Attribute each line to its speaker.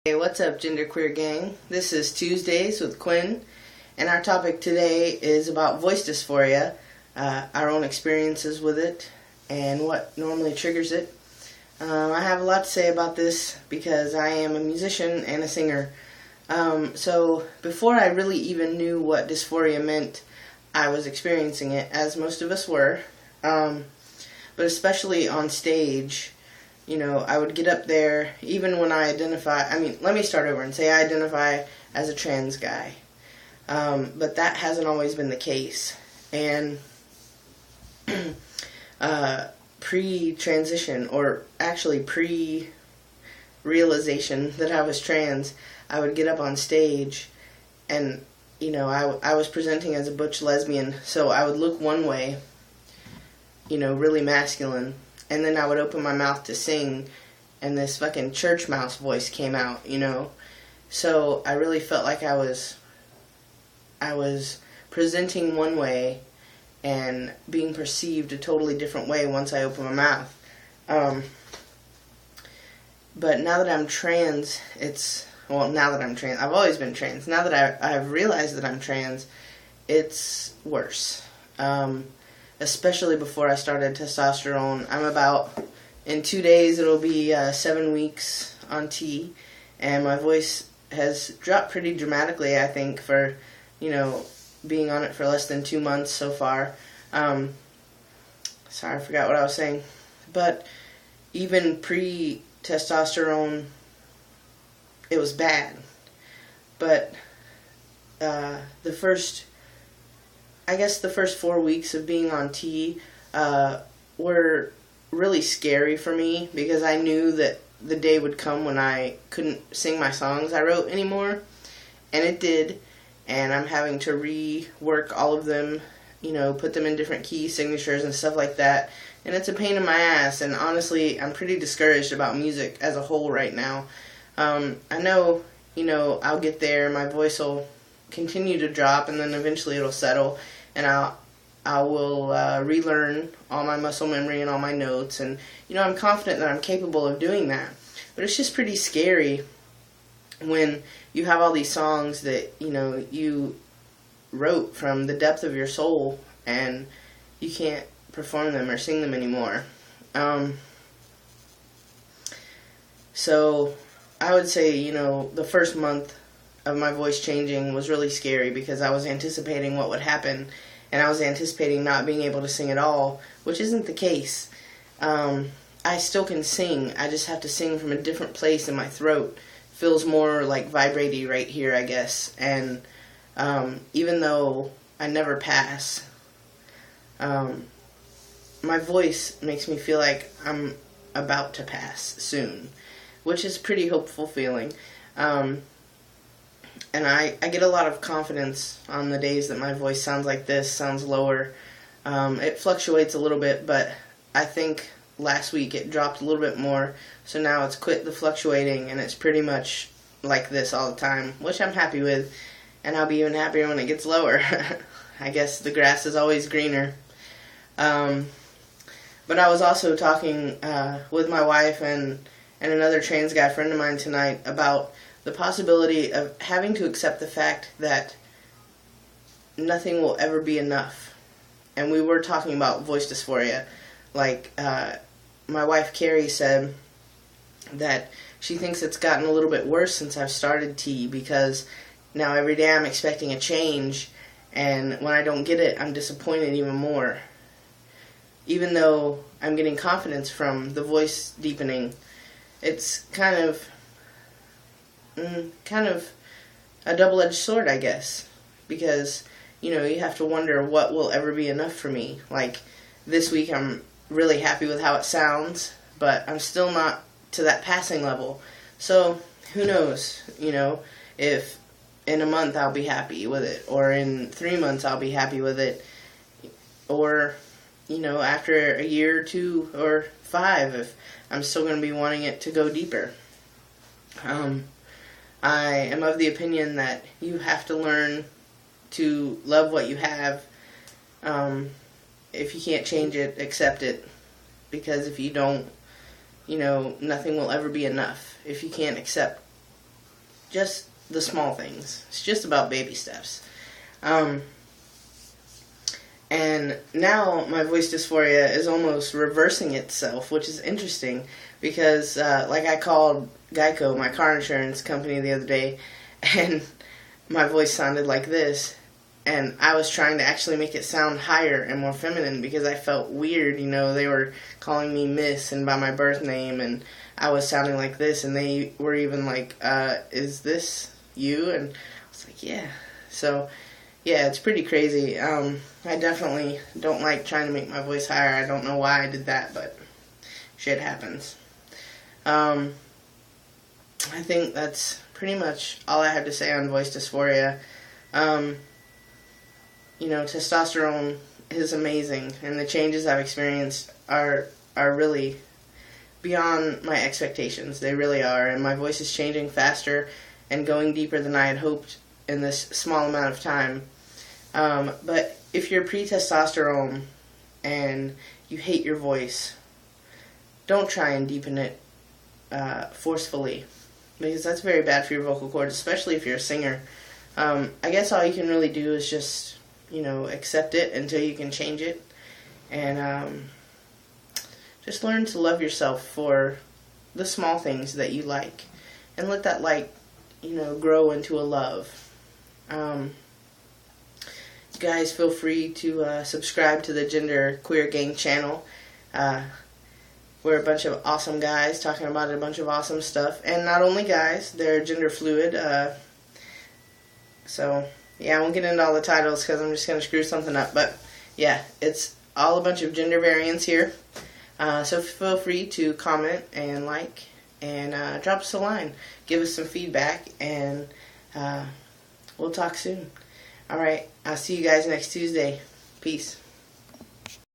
Speaker 1: Hey, what's up, genderqueer gang? This is Tuesdays with Quinn, and our topic today is about voice dysphoria, our own experiences with it, and what normally triggers it. I have a lot to say about this because I am a musician and a singer. So before I really even knew what dysphoria meant, I was experiencing it, as most of us were, but especially on stage. You know, I would get up there, even when I let me start over and say I identify as a trans guy. But that hasn't always been the case. And pre-transition, or actually pre-realization that I was trans, I would get up on stage and, you know, I was presenting as a butch lesbian, so I would look one way, you know, really masculine. And then I would open my mouth to sing, and this fucking church mouse voice came out, you know. So I really felt like I was presenting one way and being perceived a totally different way once I opened my mouth. But now that I'm trans, I've always been trans. Now that I've realized that I'm trans, it's worse. Especially before I started testosterone. In 2 days it'll be 7 weeks on T, and my voice has dropped pretty dramatically, I think, for, you know, being on it for less than 2 months so far. Sorry, I forgot what I was saying. But even pre-testosterone, it was bad. But the first 4 weeks of being on T were really scary for me, because I knew that the day would come when I couldn't sing my songs I wrote anymore, and it did, and I'm having to rework all of them, you know, put them in different key signatures and stuff like that, and it's a pain in my ass, and honestly, I'm pretty discouraged about music as a whole right now. I know, you know, I'll get there, my voice will continue to drop, and then eventually it'll settle, and I will relearn all my muscle memory and all my notes, and, you know, I'm confident that I'm capable of doing that. But it's just pretty scary when you have all these songs that, you know, you wrote from the depth of your soul, and you can't perform them or sing them anymore. So I would say, you know, the first month of my voice changing was really scary, because I was anticipating what would happen, and I was anticipating not being able to sing at all, which isn't the case. I still can sing, I just have to sing from a different place in my throat. Feels more like vibraty right here, I guess, and even though I never pass, my voice makes me feel like I'm about to pass soon, which is a pretty hopeful feeling. And I get a lot of confidence on the days that my voice sounds like this, sounds lower. It fluctuates a little bit, but I think last week it dropped a little bit more, so now it's quit the fluctuating, and it's pretty much like this all the time, which I'm happy with, and I'll be even happier when it gets lower. I guess the grass is always greener. But I was also talking with my wife and another trans guy friend of mine tonight about the possibility of having to accept the fact that nothing will ever be enough. And we were talking about voice dysphoria. Like, my wife Carrie said that she thinks it's gotten a little bit worse since I've started T, because now every day I'm expecting a change, and when I don't get it, I'm disappointed even more. Even though I'm getting confidence from the voice deepening, it's kind of a double-edged sword, I guess, because, you know, you have to wonder what will ever be enough for me. Like, this week I'm really happy with how it sounds, but I'm still not to that passing level. So, who knows, you know, if in a month I'll be happy with it, or in 3 months I'll be happy with it, or, you know, after a year or 2 or 5, if I'm still going to be wanting it to go deeper. I am of the opinion that you have to learn to love what you have. If you can't change it, accept it. Because if you don't, you know, nothing will ever be enough. If you can't accept just the small things. It's just about baby steps. And now my voice dysphoria is almost reversing itself, which is interesting because, like, I called Geico, my car insurance company, the other day, and my voice sounded like this. And I was trying to actually make it sound higher and more feminine because I felt weird. You know, they were calling me Miss and by my birth name, and I was sounding like this, and they were even like, is this you? And I was like, yeah. So, yeah, it's pretty crazy. I definitely don't like trying to make my voice higher. I don't know why I did that, but shit happens. I think that's pretty much all I have to say on voice dysphoria. You know, testosterone is amazing, and the changes I've experienced are really beyond my expectations. They really are, and my voice is changing faster and going deeper than I had hoped in this small amount of time. But if you're pre-testosterone and you hate your voice, don't try and deepen it forcefully, because that's very bad for your vocal cords, especially if you're a singer. I guess all you can really do is just, you know, accept it until you can change it, and just learn to love yourself for the small things that you like, and let that like, you know, grow into a love. Guys, feel free to subscribe to the Gender Queer Gang channel. We're a bunch of awesome guys talking about a bunch of awesome stuff, and not only guys, they're gender fluid. So yeah, I won't get into all the titles because I'm just going to screw something up. But yeah, it's all a bunch of gender variants here. So feel free to comment and like and drop us a line. Give us some feedback, and we'll talk soon. Alright, I'll see you guys next Tuesday. Peace.